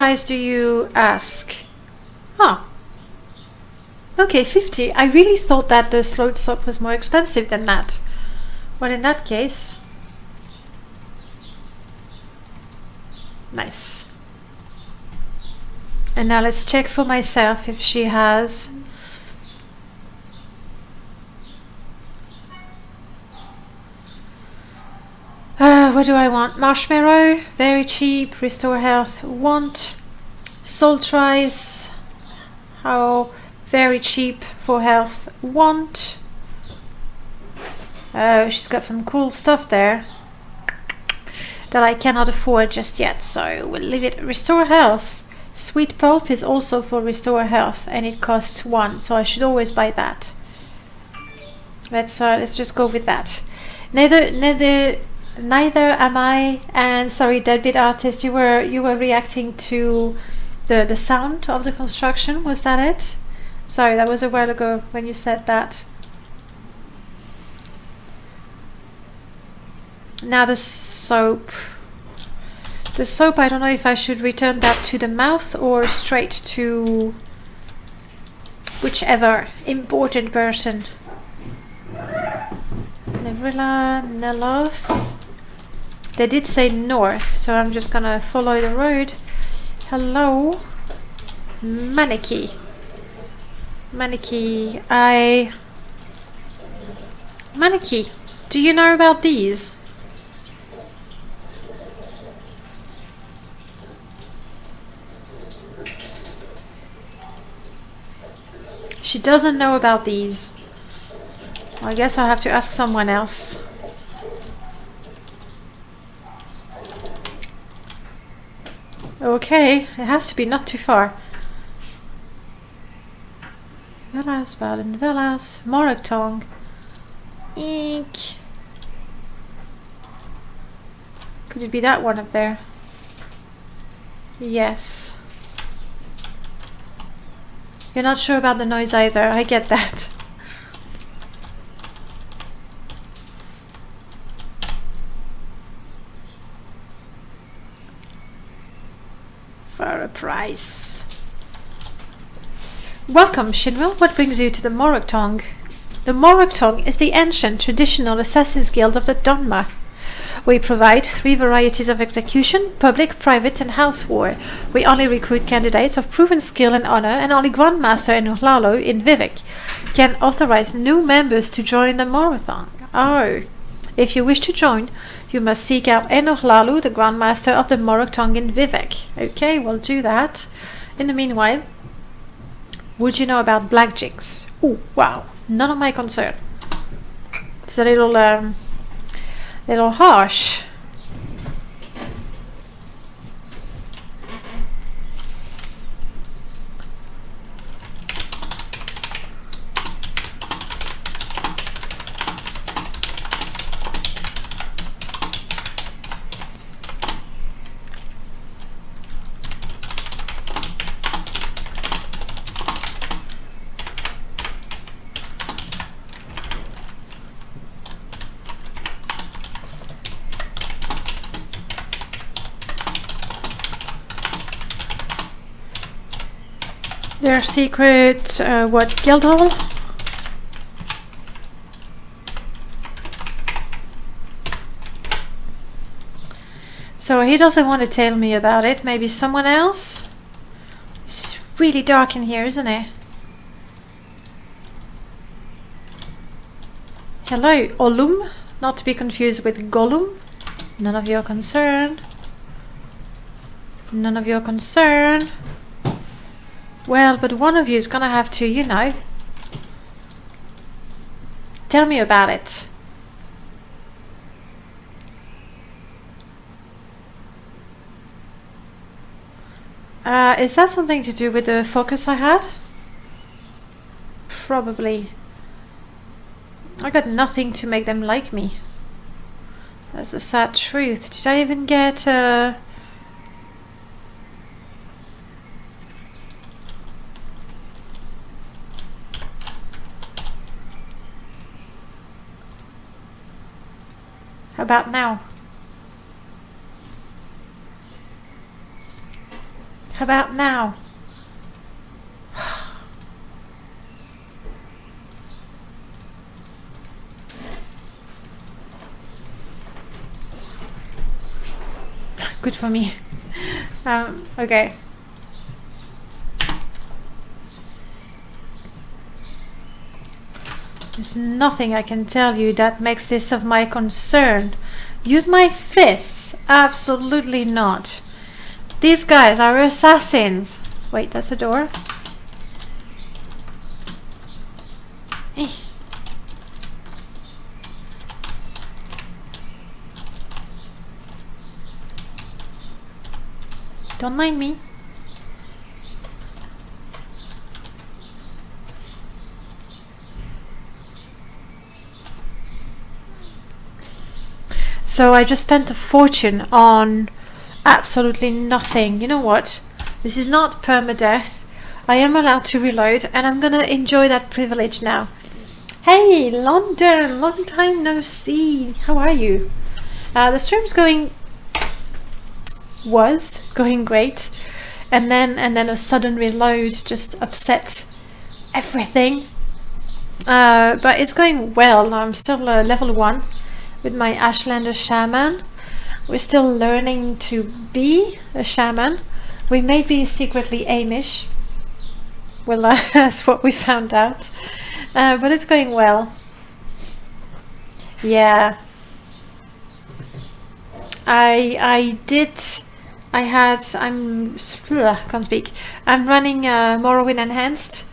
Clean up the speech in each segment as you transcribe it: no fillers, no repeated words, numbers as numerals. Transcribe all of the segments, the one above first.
Price do you ask? Huh. Okay, 50. I really thought that the slow soap was more expensive than that. Well, in that case... Nice. And now let's check for myself if she has... what do I want? Marshmallow, very cheap, restore health, want. Salt rice, how very cheap for health, want. Oh, she's got some cool stuff there that I cannot afford just yet, so we'll leave it. Restore health. Sweet pulp is also for restore health, and it costs 1, so I should always buy that. Let's just go with that. Neither am I. And sorry, Deadbeat Artist, you were reacting to the sound of the construction. Was that it? Sorry, that was a while ago when you said that. Now the soap. The soap, I don't know if I should return that to the mouth or straight to whichever important person. Nevrilla, Neloth. They did say north, so I'm just gonna follow the road. Hello. Maneki. Maneki, Maneki, do you know about these? She doesn't know about these. I guess I'll have to ask someone else. Okay, it has to be not too far. Velas, Balin, Velas, Moragtong. Eek. Could it be that one up there? Yes. You're not sure about the noise either, I get that. For a price. Welcome, Shinrel. What brings you to the Moragtong? The Moragtong is the ancient traditional Assassin's Guild of the Donma. We provide 3 varieties of execution: public, private, and house war. We only recruit candidates of proven skill and honor, and only Grandmaster Enuhlalo in Vivek can authorize new members to join the Moragtong. Oh. If you wish to join, you must seek out Enuhlalo, the Grandmaster of the Moragtong in Vivek. Okay, we'll do that. In the meanwhile, would you know about black jigs? Oh, wow. None of my concern. It's a little harsh. Their secret, what, Guildhall? So he doesn't want to tell me about it. Maybe someone else? This is really dark in here, isn't it? Hello, Olum. Not to be confused with Gollum. None of your concern. None of your concern. Well, but one of you is gonna have to, you know, tell me about it. Is that something to do with the focus I had? Probably. I got nothing to make them like me. That's the sad truth. Did I even get How about now? about now? Good for me. Okay. There's nothing I can tell you that makes this of my concern. Use my fists? Absolutely not. These guys are assassins. Wait, that's a door. Eh. Don't mind me. So I just spent a fortune on absolutely nothing. You know what? This is not permadeath. I am allowed to reload, and I'm gonna enjoy that privilege now. Hey, London! Long time no see. How are you? The stream's was going great, and then a sudden reload just upset everything. But it's going well. I'm still level 1 with my Ashlander shaman. We're still learning to be a shaman. We may be secretly Amish. Well, that's what we found out. But it's going well. Yeah. Can't speak. I'm running Morrowind Enhanced,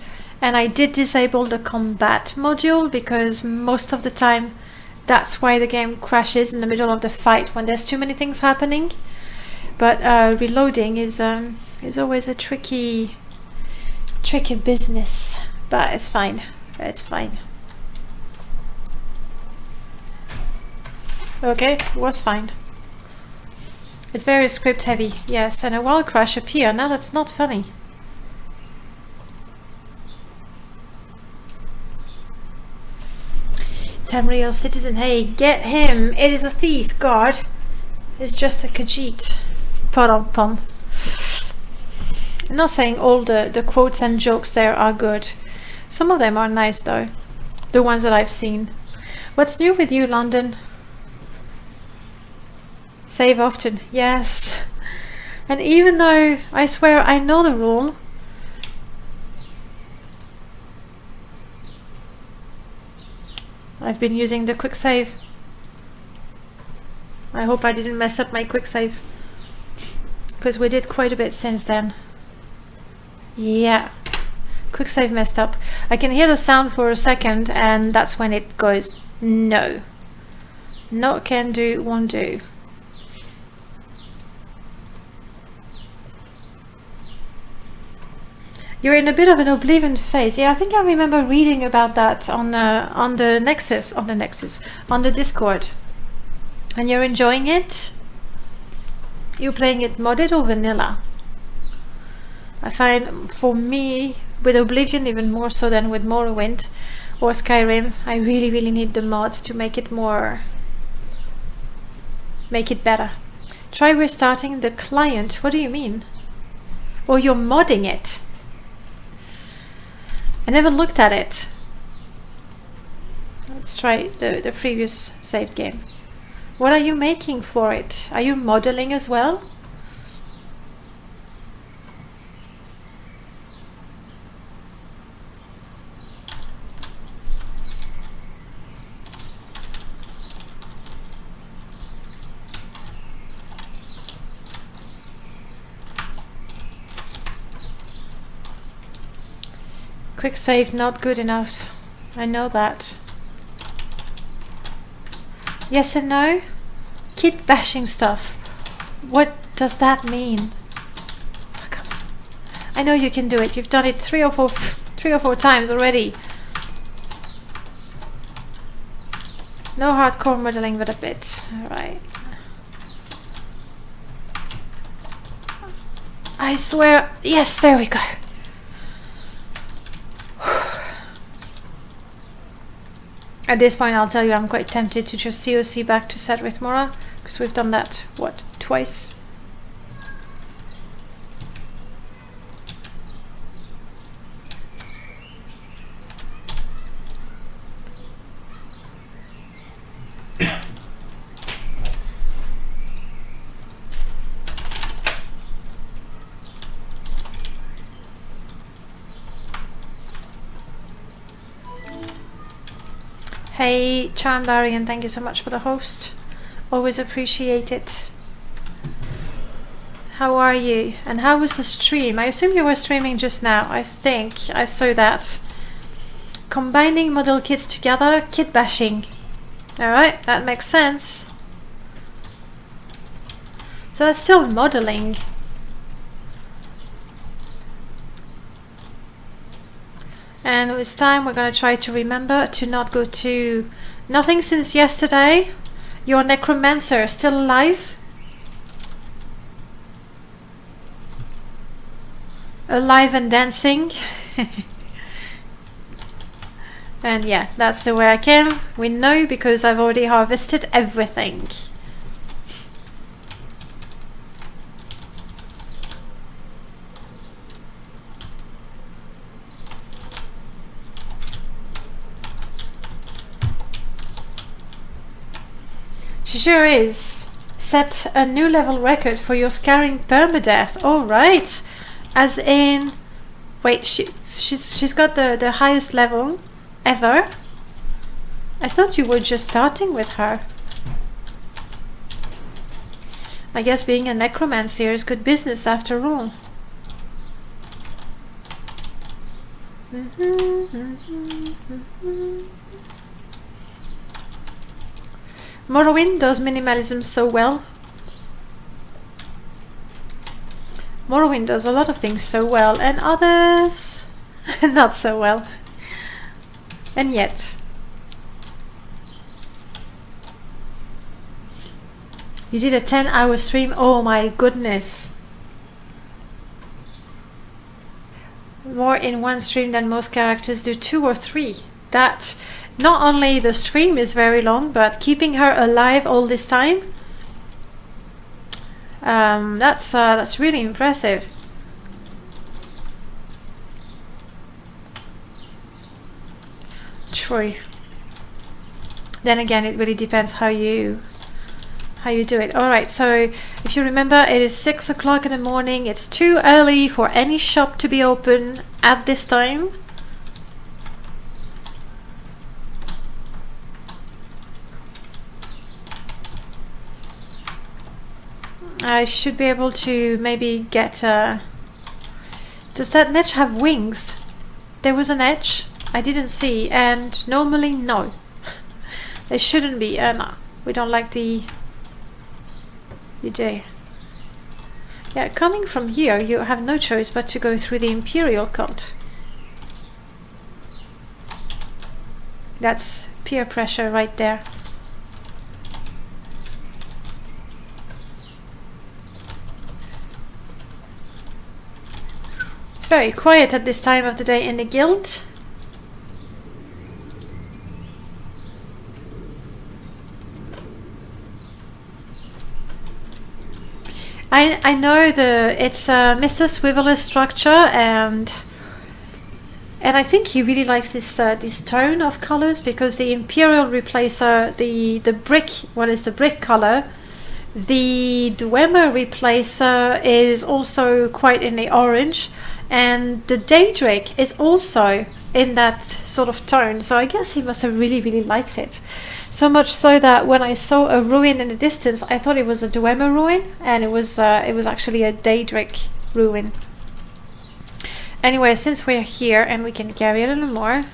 and I did disable the combat module because most of the time that's why the game crashes in the middle of the fight, when there's too many things happening. But reloading is always a tricky business. But it's fine. It's fine. Okay, it was fine. It's very script heavy, yes, and a wall crash appear. Now that's not funny. Tamriel citizen, hey, get him! It is a thief, God! It's just a Khajiit. Pom. I'm not saying all the quotes and jokes there are good. Some of them are nice though. The ones that I've seen. What's new with you, London? Save often, yes. And even though I swear I know the rule, I've been using the quick save. I hope I didn't mess up my quick save, because we did quite a bit since then. Yeah, quick save messed up. I can hear the sound for a second, and that's when it goes no. Not can do, won't do. You're in a bit of an oblivion phase. Yeah, I think I remember reading about that on the Discord. And you're enjoying it? You're playing it modded or vanilla? I find, for me, with Oblivion even more so than with Morrowind or Skyrim, I really need the mods to make it better. Try restarting the client. What do you mean? Or you're modding it? I never looked at it. Let's try the previous save game. What are you making for it? Are you modeling as well? Quick save not good enough. I know that. Yes and no? Kid bashing stuff. What does that mean? Oh, come on. I know you can do it. You've done it three or four times already. No hardcore modeling, but a bit. Alright. I swear. Yes, there we go. At this point, I'll tell you, I'm quite tempted to just COC back to set with Mora, because we've done that, what, twice? Hey, Charmbarian, thank you so much for the host. Always appreciate it. How are you? And how was the stream? I assume you were streaming just now. I think I saw that. Combining model kits together, kit bashing. Alright, that makes sense. So that's still modeling. And this time we're going to try to remember to not go to nothing since yesterday. Your necromancer still alive? Alive and dancing. And yeah, that's the way I came. We know because I've already harvested everything. She sure is. Set a new level record for your scarring permadeath. Alright. As in... Wait, she's got the highest level ever? I thought you were just starting with her. I guess being a necromancer is good business after all. Morrowind does minimalism so well. Morrowind does a lot of things so well, and others not so well. And yet, you did a 10-hour stream. Oh my goodness. More in one stream than most characters do, 2 or 3. That, not only the stream is very long, but keeping her alive all this time, that's really impressive. True. Then again, it really depends how you do it. Alright, so if you remember, it is 6 o'clock in the morning. It's too early for any shop to be open at this time. I should be able to maybe get... Does that netch have wings? There was an edge I didn't see, and normally no. There shouldn't be. No, we don't like the... You do. Yeah, coming from here, you have no choice but to go through the Imperial cult. That's peer pressure right there. It's very quiet at this time of the day in the guild. I know it's a Mr. Swiveler's structure, and I think he really likes this tone of colors, because the Imperial Replacer, the brick, what is the brick color? The Dwemer Replacer is also quite in the orange, and the Daedric is also in that sort of tone. So I guess he must have really liked it. So much so that when I saw a ruin in the distance, I thought it was a Dwemer ruin, and it was actually a Daedric ruin. Anyway, since we're here and we can carry a little more,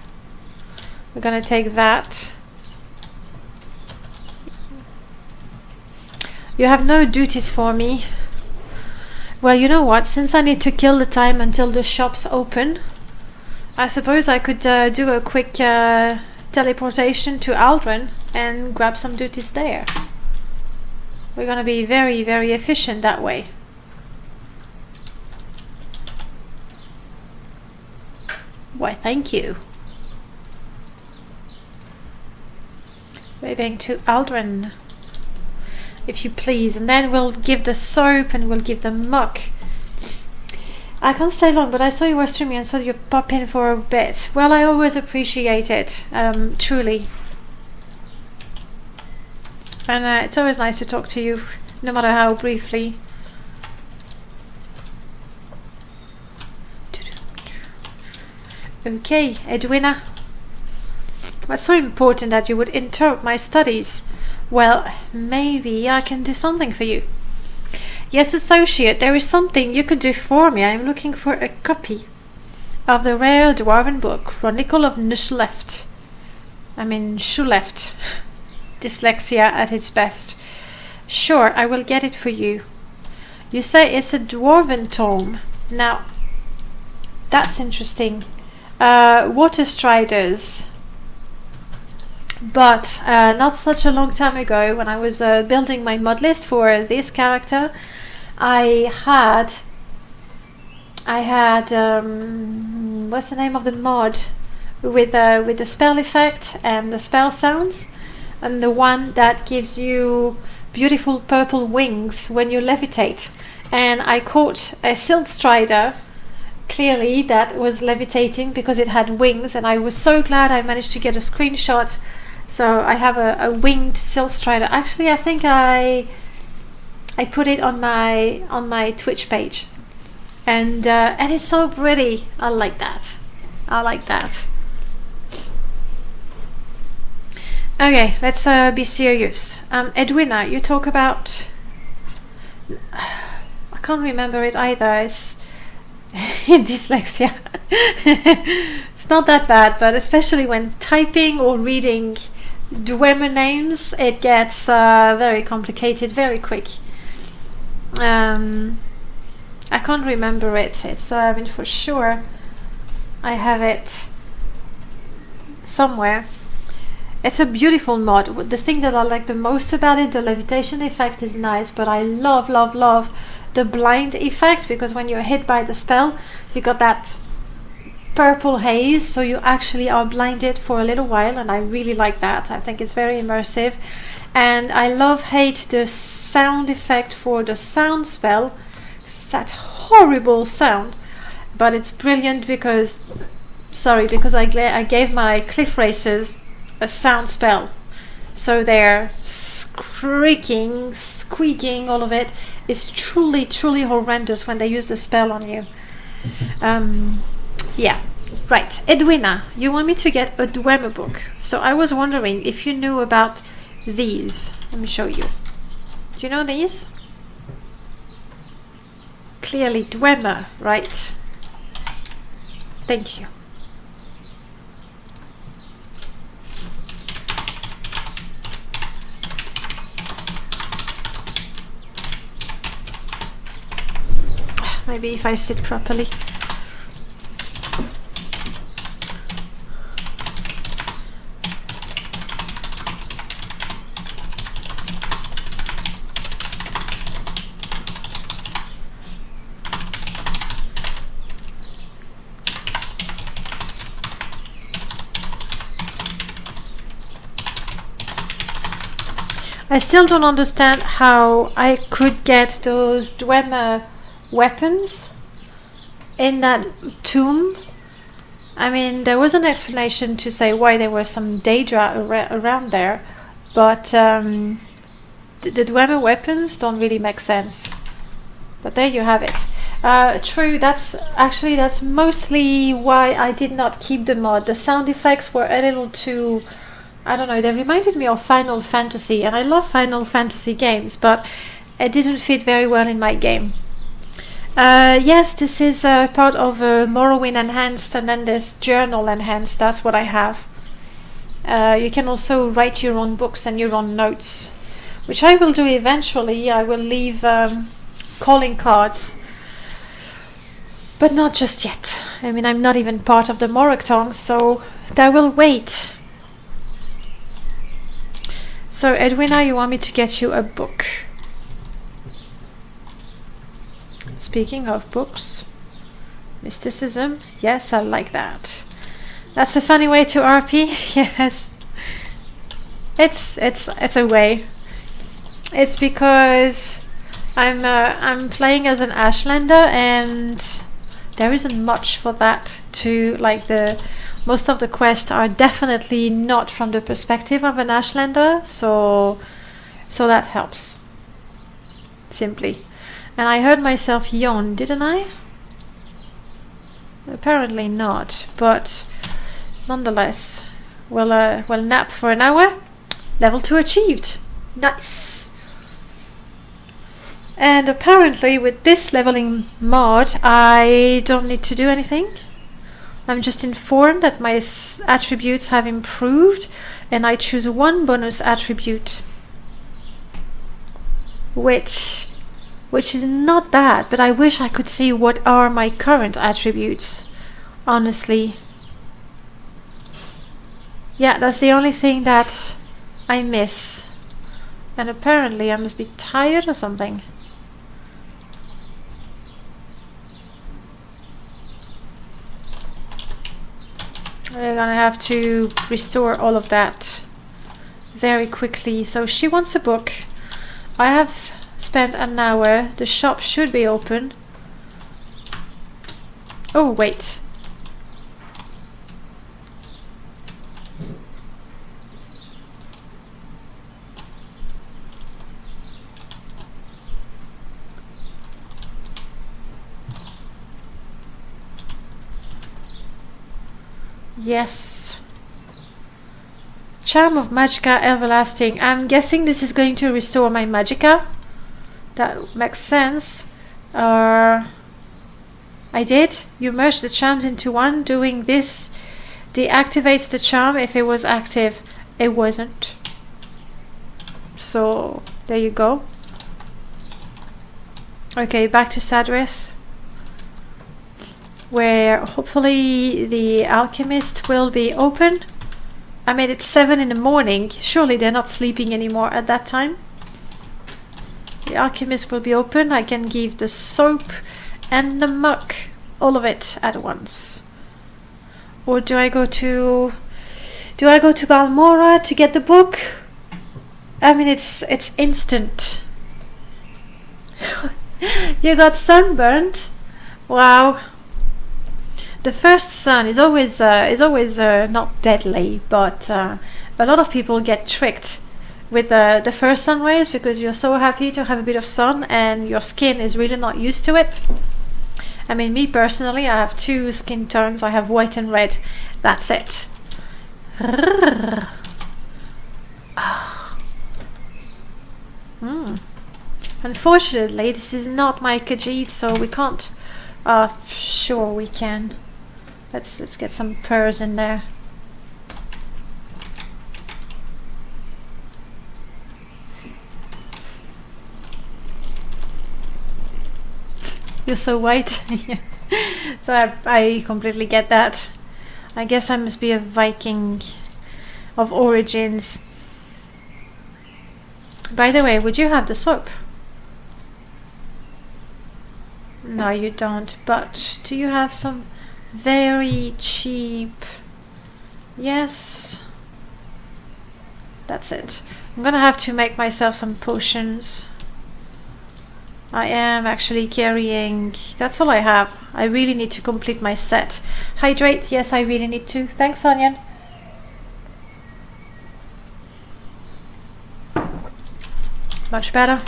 we're gonna take that. You have no duties for me. Well, you know what? Since I need to kill the time until the shops open, I suppose I could do a quick teleportation to Aldrin and grab some duties there. We're gonna be very efficient that way. Why, thank you. We're going to Aldrin, if you please, and then we'll give the soap and we'll give the muck. I can't stay long, but I saw you were streaming and saw you pop in for a bit. Well, I always appreciate it, truly. And it's always nice to talk to you, no matter how briefly. Okay, Edwina. was so important that you would interrupt my studies. Well, maybe I can do something for you. Yes, associate, there is something you could do for me. I am looking for a copy of the rare dwarven book, Chronicle of Shleft. Dyslexia at its best. Sure, I will get it for you. You say it's a dwarven tome. Now, that's interesting. Water striders. But not such a long time ago, when I was building my mod list for this character, I had what's the name of the mod with the spell effect and the spell sounds, and the one that gives you beautiful purple wings when you levitate. And I caught a silt strider, clearly, that was levitating because it had wings, and I was so glad I managed to get a screenshot. So I have a winged silt strider. Actually, I think I put it on my Twitch page, and it's so pretty. I like that. Okay, let's be serious. Edwina, you talk about. I can't remember it either. It's dyslexia. It's not that bad, but especially when typing or reading Dwemer names, it gets very complicated very quick. I can't remember it. It's for sure I have it somewhere. It's a beautiful mod. The thing that I like the most about it, the levitation effect is nice, but I love the blind effect, because when you're hit by the spell, you got that purple haze, so you actually are blinded for a little while, and I really like that. I think it's very immersive. And I hate the sound effect for the sound spell. It's that horrible sound, but it's brilliant because I gave my cliff racers a sound spell, so they're squeaking, all of it is truly horrendous when they use the spell on you. Yeah, right. Edwina, you want me to get a Dwemer book, so I was wondering if you knew about these. Let me show you. Do you know these? Clearly Dwemer, right? Thank you. Maybe if I sit properly. I still don't understand how I could get those Dwemer weapons in that tomb. I mean, there was an explanation to say why there were some Daedra around there, but the Dwemer weapons don't really make sense. But there you have it. True, that's mostly why I did not keep the mod. The sound effects were a little too, I don't know, they reminded me of Final Fantasy, and I love Final Fantasy games, but it didn't fit very well in my game. Yes, this is part of Morrowind Enhanced, and then there's Journal Enhanced. That's what I have. You can also write your own books and your own notes, which I will do eventually. I will leave calling cards, but not just yet. I mean, I'm not even part of the morrowind, so that will wait. So, Edwina, you want me to get you a book? Speaking of books, mysticism, yes, I like that. That's a funny way to RP, yes. It's a way. It's because I'm playing as an Ashlander, and there isn't much for that to like. Most of the quests are definitely not from the perspective of an Ashlander, so that helps. Simply. And I heard myself yawn, didn't I? Apparently not, but nonetheless, We'll nap for an hour. Level 2 achieved. Nice. And apparently with this leveling mod, I don't need to do anything. I'm just informed that my attributes have improved, and I choose one bonus attribute, which is not bad, but I wish I could see what are my current attributes, honestly. Yeah, that's the only thing that I miss. And apparently I must be tired or something. We're gonna have to restore all of that very quickly. So she wants a book. I have spent an hour. The shop should be open. Oh, wait. Yes. Charm of Magicka Everlasting. I'm guessing this is going to restore my Magicka. That makes sense. I did. You merge the charms into one. Doing this deactivates the charm if it was active. It wasn't. So, there you go. Okay, back to Sadrith, where hopefully the alchemist will be open. I made it 7 in the morning. Surely they're not sleeping anymore at that time. The alchemist will be open. I can give the soap and the muck, all of it at once. Or do I go to Balmora to get the book? I mean, it's instant. You got sunburnt? Wow. The first sun is always not deadly, but a lot of people get tricked with the first sun rays because you're so happy to have a bit of sun and your skin is really not used to it. I mean, me personally, I have 2 skin tones. I have white and red. That's it. Unfortunately, this is not my Khajiit, so we can't. Sure we can. Let's get some purrs in there. You're so white. Yeah. So I completely get that. I guess I must be a Viking of origins. By the way, would you have the soap? No, you don't. But do you have some very cheap? Yes. That's it. I'm gonna have to make myself some potions. I am actually carrying... That's all I have. I really need to complete my set. Hydrate. Yes, I really need to. Thanks, Onion. Much better.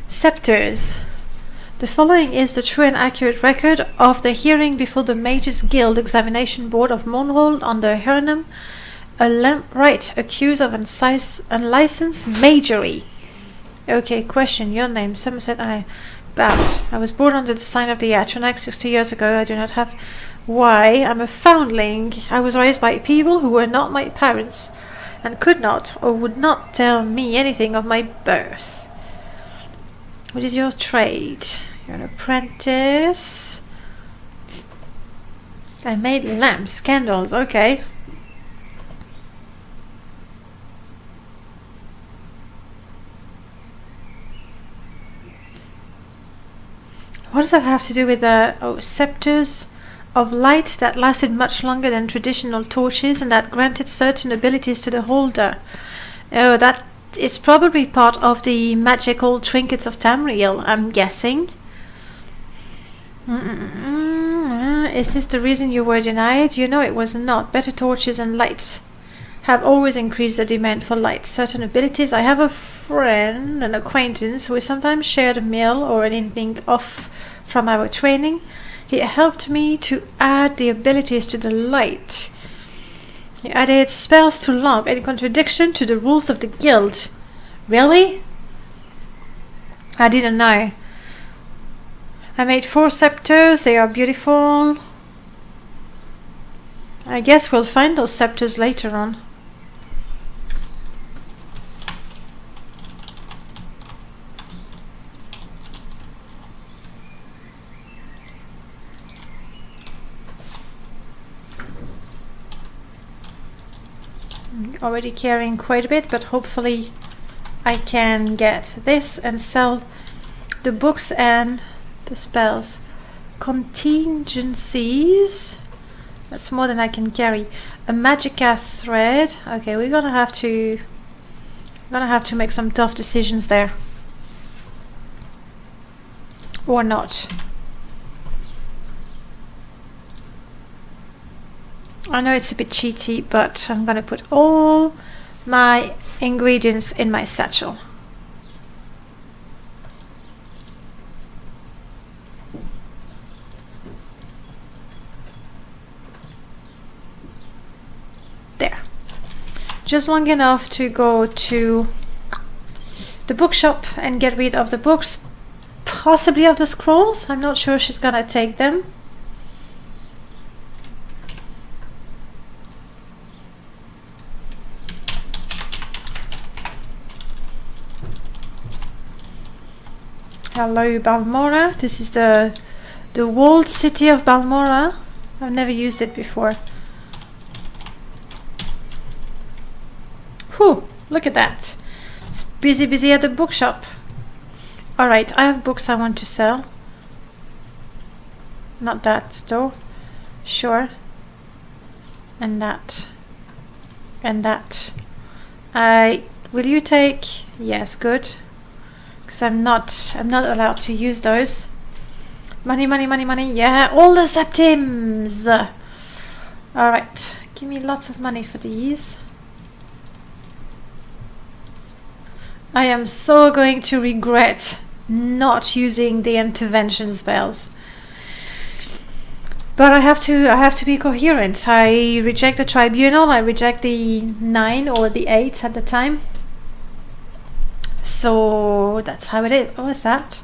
Scepters. The following is the true and accurate record of the hearing before the Mages Guild Examination Board of Mournhold under Hernam, a lampright accused of unlicensed magery. Okay, question. Your name. Somerset I. Bout. I was born under the sign of the Atronach 60 years ago. I do not have why. I'm a foundling. I was raised by people who were not my parents and could not or would not tell me anything of my birth. What is your trade? You're an apprentice. I made lamps, candles, okay. What does that have to do with the scepters of light that lasted much longer than traditional torches and that granted certain abilities to the holder? Oh, that is probably part of the magical trinkets of Tamriel, I'm guessing. Is this the reason you were denied? You know it was not. Better torches and lights have always increased the demand for light. Certain abilities. I have a friend, an acquaintance, who sometimes shared a meal or anything off from our training. He helped me to add the abilities to the light. He added spells to lamp in contradiction to the rules of the guild. Really? I didn't know. I made 4 scepters. They are beautiful. I guess we'll find those scepters later on. Already carrying quite a bit, but hopefully I can get this and sell the books and the spells. Contingencies. That's more than I can carry. A magicka thread. Okay, we're gonna have to make some tough decisions there. Or not. I know it's a bit cheaty, but I'm gonna put all my ingredients in my satchel. There. Just long enough to go to the bookshop and get rid of the books, possibly of the scrolls. I'm not sure she's gonna take them. Hello, Balmora. This is the walled city of Balmora. I've never used it before. Whew, look at that. It's busy at the bookshop. Alright, I have books I want to sell. Not that though. Sure. And that. And that. Will you take? Yes, good. Because I'm not allowed to use those. Money. Yeah, all the septims. Alright, give me lots of money for these. I am so going to regret not using the intervention spells. But I have to be coherent. I reject the tribunal, I reject the 9 or the 8 at the time. So that's how it is. What was that?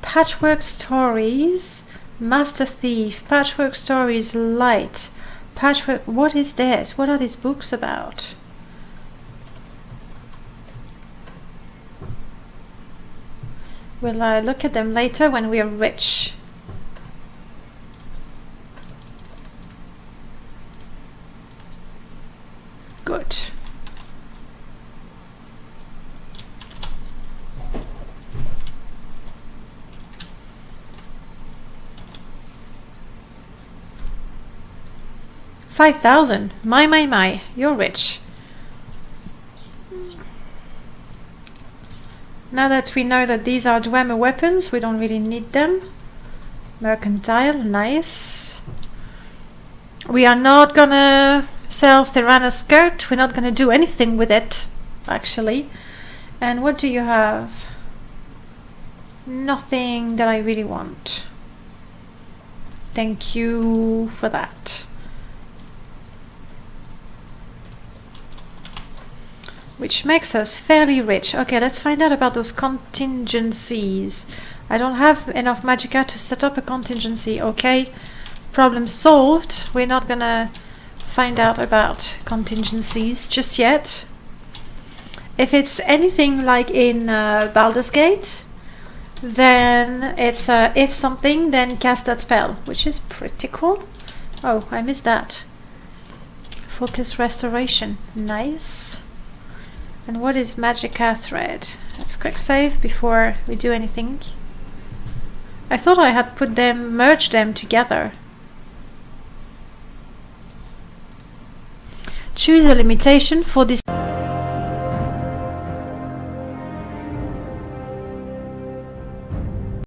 Patchwork Stories, Master Thief, Patchwork Stories Light, Patchwork. What is this? What are these books about? Will I look at them later when we are rich? Good. $5,000. My. You're rich. Now that we know that these are Dwemer weapons, we don't really need them. Mercantile, nice. We are not gonna sell Theranos skirt. We're not gonna do anything with it, actually. And what do you have? Nothing that I really want. Thank you for that. Which makes us fairly rich. Okay, let's find out about those contingencies. I don't have enough magicka to set up a contingency. Okay, problem solved. We're not gonna find out about contingencies just yet. If it's anything like in Baldur's Gate, then it's if something, then cast that spell, which is pretty cool. Oh, I missed that. Focus restoration. Nice. And what is magicka thread? Let's quick save before we do anything. I thought I had merged them together. Choose a limitation for this.